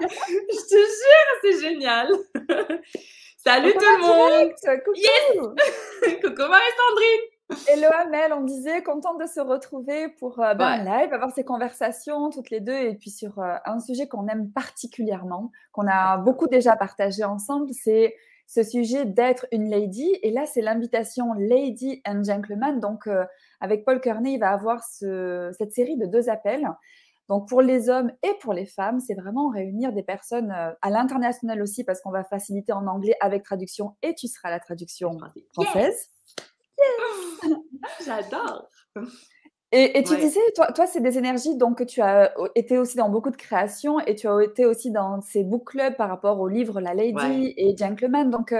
Je te jure, c'est génial. Salut Donc, on tout va le monde. direct. Yes. Coucou. Coucou Marie-Sandrine. Hello Amel, on disait contente de se retrouver pour un Ouais, live, avoir ces conversations toutes les deux et puis sur un sujet qu'on aime particulièrement, qu'on a beaucoup déjà partagé ensemble, c'est ce sujet d'être une lady. Et là, c'est l'invitation Lady and Gentleman. Donc, avec Paul Kearney, il va avoir cette série de 2 appels. Donc, pour les hommes et pour les femmes, c'est vraiment réunir des personnes à l'international aussi, parce qu'on va faciliter en anglais avec traduction et tu seras la traduction yes. française. J'adore. Et tu Ouais, disais, toi, c'est des énergies donc que tu as été aussi dans beaucoup de créations et tu as été aussi dans ces book clubs par rapport au livre La ouais. Lady et Gentleman. Donc,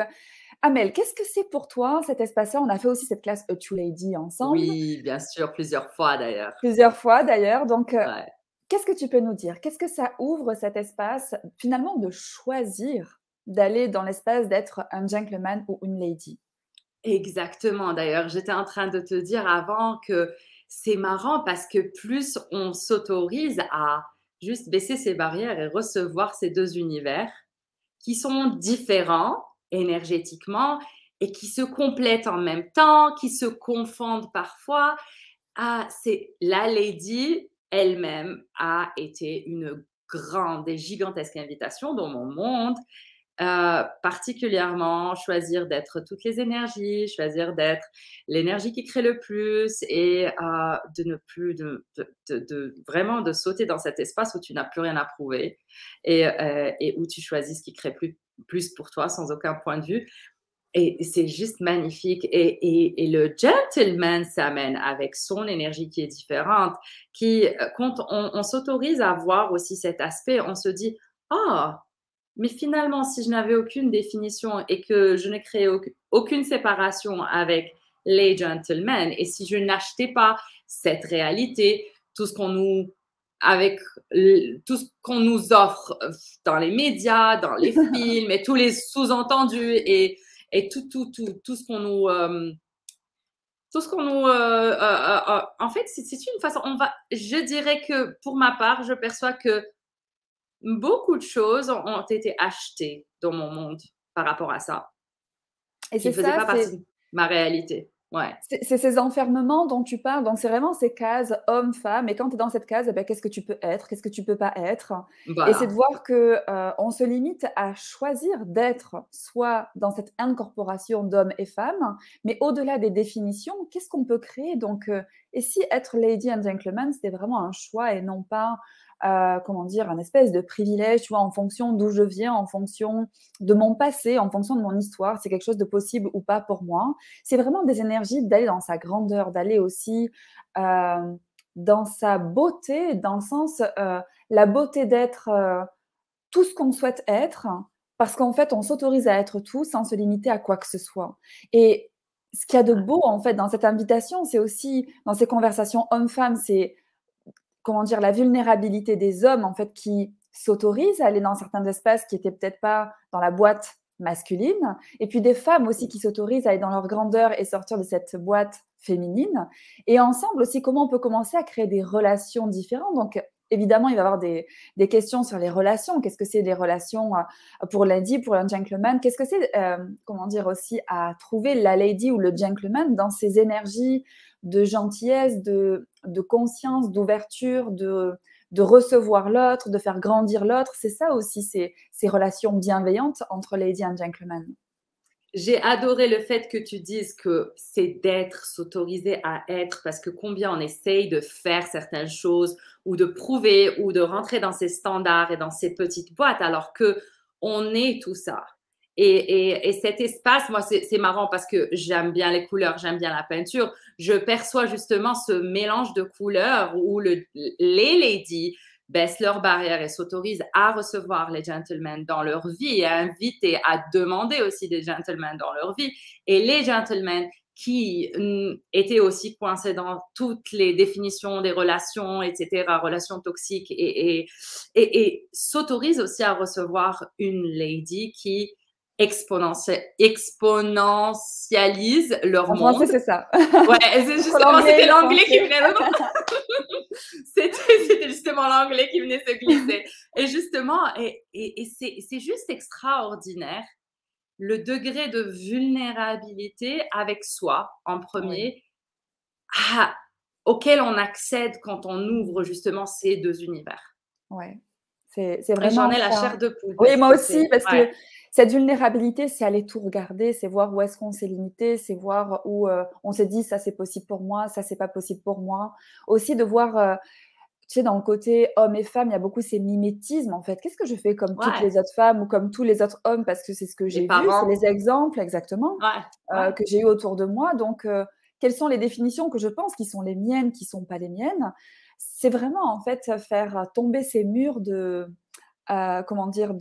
Amel, qu'est-ce que c'est pour toi cet espace-là? On a fait aussi cette classe A True Lady ensemble, Oui, bien sûr, plusieurs fois d'ailleurs. plusieurs fois d'ailleurs. Donc, Ouais. qu'est-ce que tu peux nous dire? Qu'est-ce que ça ouvre cet espace, finalement, de choisir d'aller dans l'espace d'être un gentleman ou une lady? Exactement. D'ailleurs, j'étais en train de te dire avant que c'est marrant parce que plus on s'autorise à juste baisser ses barrières et recevoir ces deux univers qui sont différents énergétiquement et qui se complètent en même temps, qui se confondent parfois. Ah, c'est la lady elle-même a été une grande et gigantesque invitation dans mon monde. Particulièrement choisir d'être toutes les énergies, choisir d'être l'énergie qui crée le plus et de ne plus de vraiment de sauter dans cet espace où tu n'as plus rien à prouver et où tu choisis ce qui crée plus pour toi sans aucun point de vue. Et c'est juste magnifique. Et le gentleman s'amène avec son énergie qui est différente, qui, quand on s'autorise à voir aussi cet aspect, on se dit, ah, mais finalement, si je n'avais aucune définition et que je n'ai créé aucune séparation avec les gentlemen, et si je n'achetais pas cette réalité, tout ce qu'on nous, avec tout ce qu'on nous offre dans les médias, dans les films, et tous les sous-entendus et tout ce qu'on nous tout ce qu'on nous en fait c'est une façon je dirais que pour ma part je perçois que beaucoup de choses ont été achetées dans mon monde par rapport à ça, Et qui c'est ne faisaient ça, pas partie de ma réalité. Ouais, c'est ces enfermements dont tu parles, donc c'est vraiment ces cases homme-femme et quand tu es dans cette case, eh ben, qu'est-ce que tu peux être? Qu'est-ce que tu peux pas être? Et c'est de voilà. voir que, on se limite à choisir d'être soit dans cette incorporation d'hommes et femmes, mais au-delà des définitions, qu'est-ce qu'on peut créer? Donc, et si être lady and gentleman, c'était vraiment un choix et non pas, comment dire? Un espèce de privilège, tu vois? En fonction d'où je viens, en fonction de mon passé, en fonction de mon histoire, c'est quelque chose de possible ou pas pour moi. C'est vraiment des énergies d'aller dans sa grandeur, d'aller aussi dans sa beauté, dans le sens, la beauté d'être tout ce qu'on souhaite être, parce qu'en fait, on s'autorise à être tout sans se limiter à quoi que ce soit. Et ce qu'il y a de Ouais. beau, en fait, dans cette invitation, c'est aussi, dans ces conversations hommes-femmes, c'est, comment dire, la vulnérabilité des hommes, en fait, qui s'autorisent à aller dans certains espaces qui étaient peut-être pas dans la boîte masculine, et puis des femmes aussi qui s'autorisent à aller dans leur grandeur et sortir de cette boîte féminine. Et ensemble aussi, comment on peut commencer à créer des relations différentes. Donc, évidemment, il va y avoir des questions sur les relations. Qu'est-ce que c'est les relations pour lady, pour un gentleman? Qu'est-ce que c'est, comment dire aussi, à trouver la lady ou le gentleman dans ces énergies de gentillesse, de conscience, d'ouverture, de recevoir l'autre, de faire grandir l'autre. C'est ça aussi, ces relations bienveillantes entre lady and gentleman. J'ai adoré le fait que tu dises que c'est d'être, s'autoriser à être, parce que combien on essaye de faire certaines choses ou de prouver ou de rentrer dans ces standards et dans ces petites boîtes, alors que on est tout ça. Et cet espace, moi, c'est marrant parce que j'aime bien les couleurs, j'aime bien la peinture. Je perçois justement ce mélange de couleurs où les ladies baissent leurs barrières et s'autorisent à recevoir les gentlemen dans leur vie et à inviter, à demander aussi des gentlemen dans leur vie. Et les gentlemen qui étaient aussi coincés dans toutes les définitions des relations, etc., relations toxiques, et s'autorisent aussi à recevoir une lady qui exponentialise leur En français, monde. c'est ça. Ouais, c'est Entre justement, l'anglais et c'était le l'anglais qui français. venait. C'était justement l'anglais qui venait se glisser. Et justement, c'est juste extraordinaire le degré de vulnérabilité avec soi en Oui, premier, ah, auquel on accède quand on ouvre justement ces 2 univers. ouais. C'est Et j'en vraiment ai la ça. chair de poule Oui, parce moi que aussi, c'est parce ouais, que cette vulnérabilité, c'est aller tout regarder, c'est voir où est-ce qu'on s'est limité, c'est voir où, on s'est dit: «Ça, c'est possible pour moi, ça, c'est pas possible pour moi». Aussi de voir, tu sais, dans le côté hommes et femmes, il y a beaucoup ces mimétismes, en fait. Qu'est-ce que je fais comme toutes ouais, les autres femmes ou comme tous les autres hommes? Parce que c'est ce que les j'ai vu, c'est parents, les exemples exactement, ouais, ouais, que j'ai eu autour de moi. Donc, quelles sont les définitions que je pense qui sont les miennes, qui sont pas les miennes? C'est vraiment, en fait, faire tomber ces murs de, comment dire?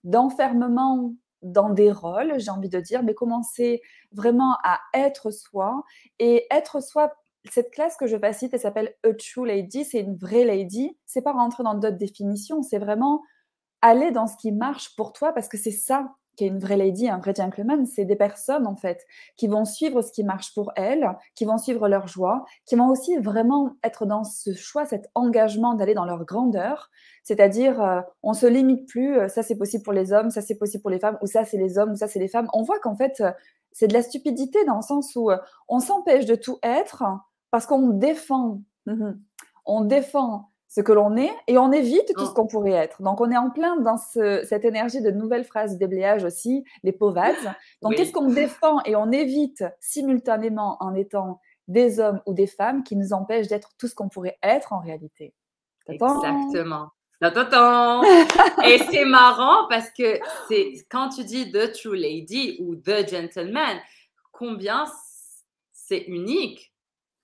D'enfermement dans des rôles, j'ai envie de dire, mais commencer vraiment à être soi et être soi. Cette classe que je facilite, elle s'appelle A True Lady, c'est une vraie lady. C'est pas rentrer dans d'autres définitions, c'est vraiment aller dans ce qui marche pour toi parce que c'est ça qui est une vraie lady, un vrai gentleman, c'est des personnes en fait qui vont suivre ce qui marche pour elles, qui vont suivre leur joie, qui vont aussi vraiment être dans ce choix, cet engagement d'aller dans leur grandeur, c'est-à-dire on se limite plus, ça c'est possible pour les hommes, ça c'est possible pour les femmes, ou ça c'est les hommes, ou ça c'est les femmes. On voit qu'en fait c'est de la stupidité dans le sens où on s'empêche de tout être parce qu'on défend, on défend ce que l'on est et on évite tout ce mmh, qu'on pourrait être. Donc, on est en plein dans cette énergie de nouvelles phrases de déblayage aussi, les povades. Donc, qu'est-ce oui, qu'on défend et on évite simultanément en étant des hommes ou des femmes qui nous empêchent d'être tout ce qu'on pourrait être en réalité. Tatan. exactement. Ta ta tan! Et c'est marrant parce que c'est quand tu dis the true lady ou the gentleman, combien c'est unique.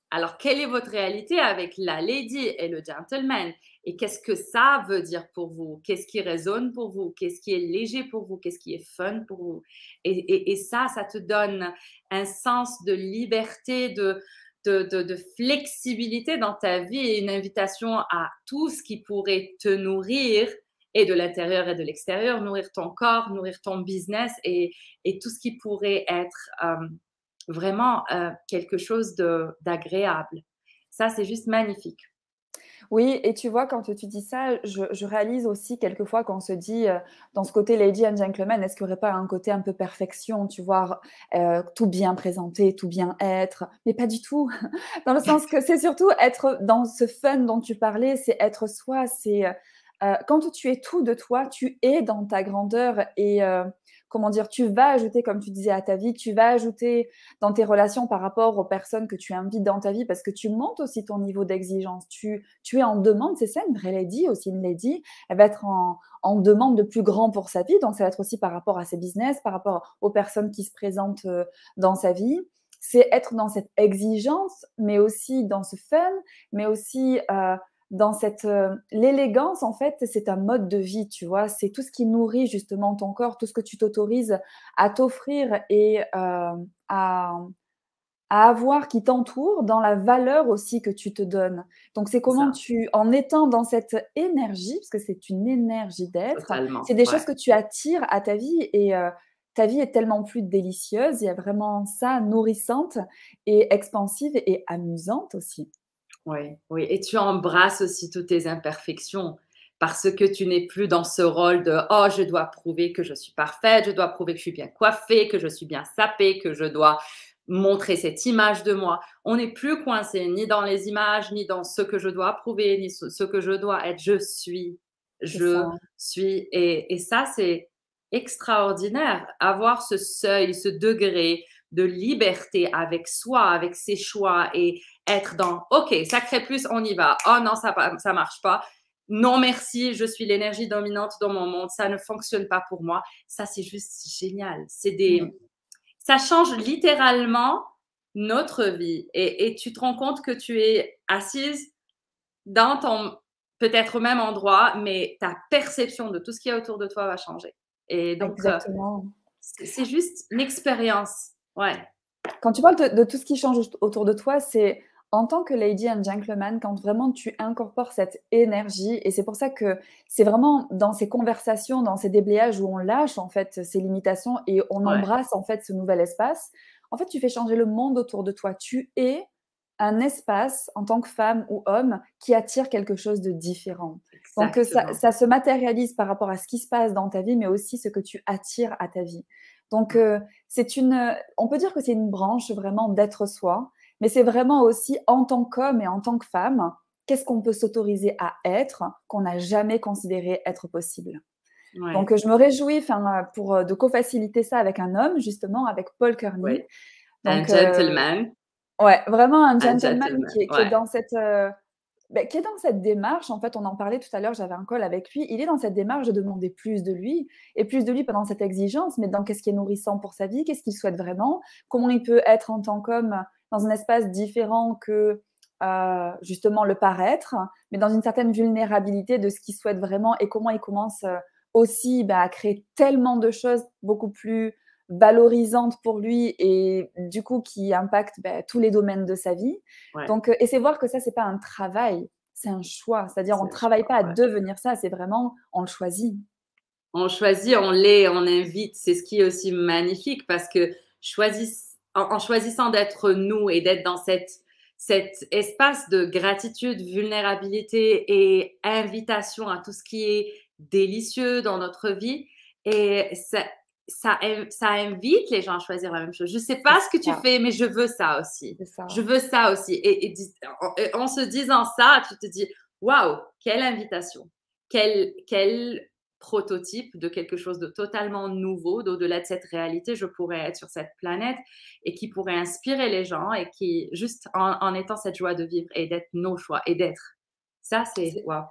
Alors, quelle est votre réalité avec la lady et le gentleman? Et qu'est-ce que ça veut dire pour vous? Qu'est-ce qui résonne pour vous? Qu'est-ce qui est léger pour vous? Qu'est-ce qui est fun pour vous? Et ça te donne un sens de liberté, de flexibilité dans ta vie et une invitation à tout ce qui pourrait te nourrir et de l'intérieur et de l'extérieur, nourrir ton corps, nourrir ton business et tout ce qui pourrait être vraiment quelque chose d'agréable. Ça, c'est juste magnifique. Oui, et tu vois, quand tu dis ça, je réalise aussi quelquefois qu'on se dit, dans ce côté lady and gentleman, est-ce qu'il n'y aurait pas un côté un peu perfection, tu vois? Tout bien présenter, tout bien être, mais pas du tout. Dans le sens que c'est surtout être dans ce fun dont tu parlais, c'est être soi, c'est, quand tu es tout de toi, tu es dans ta grandeur et comment dire? Tu vas ajouter, comme tu disais, à ta vie, tu vas ajouter dans tes relations par rapport aux personnes que tu invites dans ta vie parce que tu montes aussi ton niveau d'exigence. Tu es en demande, c'est ça une vraie lady aussi, une lady, elle va être en demande de plus grand pour sa vie, donc ça va être aussi par rapport à ses business, par rapport aux personnes qui se présentent, dans sa vie. C'est être dans cette exigence, mais aussi dans ce fun, mais aussi, dans cette, l'élégance en fait, c'est un mode de vie, tu vois? C'est tout ce qui nourrit justement ton corps, tout ce que tu t'autorises à t'offrir et à avoir qui t'entoure dans la valeur aussi que tu te donnes. Donc c'est C'est comment ça, tu en étant dans cette énergie, parce que c'est une énergie d'être, c'est totalement, des choses ouais. que tu attires à ta vie et ta vie est tellement plus délicieuse, il y a vraiment ça, nourrissante et expansive et amusante aussi. Oui, oui et tu embrasses aussi toutes tes imperfections parce que tu n'es plus dans ce rôle de: «Oh, je dois prouver que je suis parfaite, je dois prouver que je suis bien coiffée, que je suis bien sapée, que je dois montrer cette image de moi». On n'est plus coincé ni dans les images, ni dans ce que je dois prouver, ni ce que je dois être. C'est ça. Je suis et ça, c'est extraordinaire. Avoir ce seuil, ce degré de liberté avec soi, avec ses choix et être dans OK, ça crée plus, on y va. Oh non, ça marche pas. Non, merci, je suis l'énergie dominante dans mon monde, ça ne fonctionne pas pour moi. Ça, c'est juste génial. Ouais. Ça change littéralement notre vie et tu te rends compte que tu es assise dans ton peut-être au même endroit, mais ta perception de tout ce qu'il y a autour de toi va changer. Et donc, Exactement. c'est juste une expérience. Ouais, Quand tu parles de tout ce qui change autour de toi, c'est en tant que lady and gentleman, quand vraiment tu incorpores cette énergie et c'est pour ça que c'est vraiment dans ces conversations, dans ces déblayages où on lâche en fait ces limitations et on ouais, embrasse en fait ce nouvel espace. En fait, tu fais changer le monde autour de toi. Tu es un espace en tant que femme ou homme qui attire quelque chose de différent. Donc, Exactement. ça se matérialise par rapport à ce qui se passe dans ta vie, mais aussi ce que tu attires à ta vie. Donc, on peut dire que c'est une branche vraiment d'être soi, mais c'est vraiment aussi en tant qu'homme et en tant que femme, qu'est-ce qu'on peut s'autoriser à être qu'on n'a jamais considéré être possible. Ouais, Donc, je me réjouis, de co-faciliter ça avec un homme, justement, avec Paul Kearney. ouais. Un Donc, gentleman, ouais, vraiment un un gentleman gentleman, qui est ouais. dans qui est dans cette démarche. En fait, on en parlait tout à l'heure, j'avais un call avec lui. Il est dans cette démarche de demander plus de lui et plus de lui pas dans cette exigence, mais dans qu'est-ce qui est nourrissant pour sa vie, qu'est-ce qu'il souhaite vraiment, comment il peut être en tant qu'homme dans un espace différent que, justement le paraître, mais dans une certaine vulnérabilité de ce qu'il souhaite vraiment et comment il commence, aussi, à créer tellement de choses beaucoup plus valorisantes pour lui et du coup qui impactent, tous les domaines de sa vie. Ouais, Donc, et c'est voir que ça, c'est pas un travail, c'est un choix. C'est-à-dire, on c'est ne le travaille choix, pas à ouais. devenir ça, c'est vraiment, on le choisit. On choisit, on l'est, on invite. C'est ce qui est aussi magnifique parce que en choisissant d'être nous et d'être dans cet espace de gratitude, vulnérabilité et invitation à tout ce qui est délicieux dans notre vie. Et ça invite les gens à choisir la même chose. Je ne sais C'est pas ce que tu ça, fais, mais je veux ça aussi. c'est Je ça. veux ça aussi. En se disant ça, tu te dis, waouh, quelle invitation. Quel prototype de quelque chose de totalement nouveau, d'au-delà de cette réalité, je pourrais être sur cette planète et qui pourrait inspirer les gens et qui, juste en étant cette joie de vivre et d'être nos choix et d'être. Ça, c'est C'est waouh.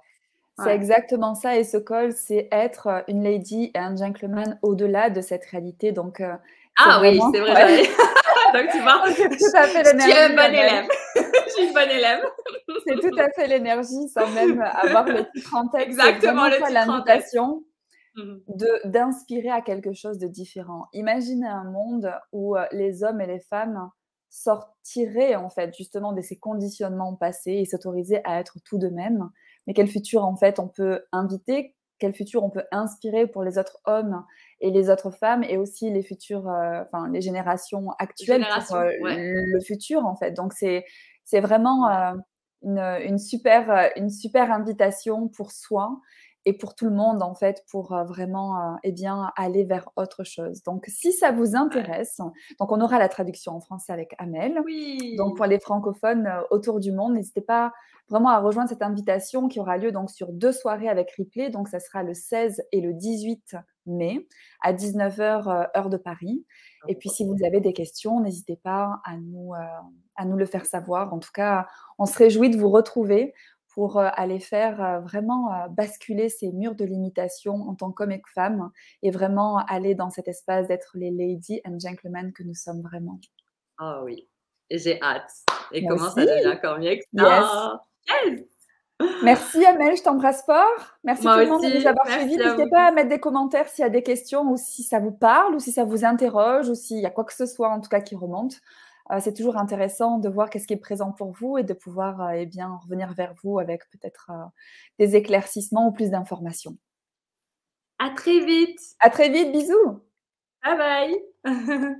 c'est Ouais. exactement ça et ce call, c'est être, une lady et un gentleman au-delà de cette réalité donc c'est Ah oui, vraiment c'est vrai, ouais, j'avais donc tu vois, c'est tout à fait tu es un l'énergie, bon Amel. élève. Je suis une bonne élève. C'est tout à fait l'énergie sans même avoir le titre en tête. C'est Exactement vraiment le ça titre en tête. l'invitation Mmh. d'inspirer à quelque chose de différent. Imaginez un monde où, les hommes et les femmes sortiraient, en fait, justement de ces conditionnements passés et s'autorisaient à être tout de même. Mais quel futur, en fait, on peut inviter? Quel futur on peut inspirer pour les autres hommes et les autres femmes et aussi les futurs, les générations actuelles pour, Génération, ouais. le futur, en fait. Donc c'est vraiment, Ouais. une super invitation pour soi et pour tout le monde, en fait, pour, vraiment, aller vers autre chose. Donc si ça vous Ouais. intéresse, donc on aura la traduction en français avec Amel. Donc Oui. pour les francophones, autour du monde, n'hésitez pas vraiment à rejoindre cette invitation qui aura lieu donc sur 2 soirées avec replay. Donc ça sera le 16 et le 18 mai à 19h, heure de Paris. Et puis si vous avez des questions, n'hésitez pas à nous le faire savoir. En tout cas, on se réjouit de vous retrouver pour, aller faire, vraiment, basculer ces murs de limitation en tant qu'homme et que femme et vraiment aller dans cet espace d'être les ladies and gentlemen que nous sommes vraiment. Ah oui, j'ai hâte et Moi comment ça aussi, devient encore mieux que yes. ça. Yes! Merci Amel, je t'embrasse fort. Merci tout Moi le monde de nous aussi, avoir suivis. merci à N'hésitez vous pas tous. à mettre des commentaires s'il y a des questions ou si ça vous parle ou si ça vous interroge ou s'il y a quoi que ce soit en tout cas qui remonte. C'est toujours intéressant de voir qu'est-ce qui est présent pour vous et de pouvoir, revenir vers vous avec peut-être, des éclaircissements ou plus d'informations. À très vite. À très vite, bisous. Bye bye.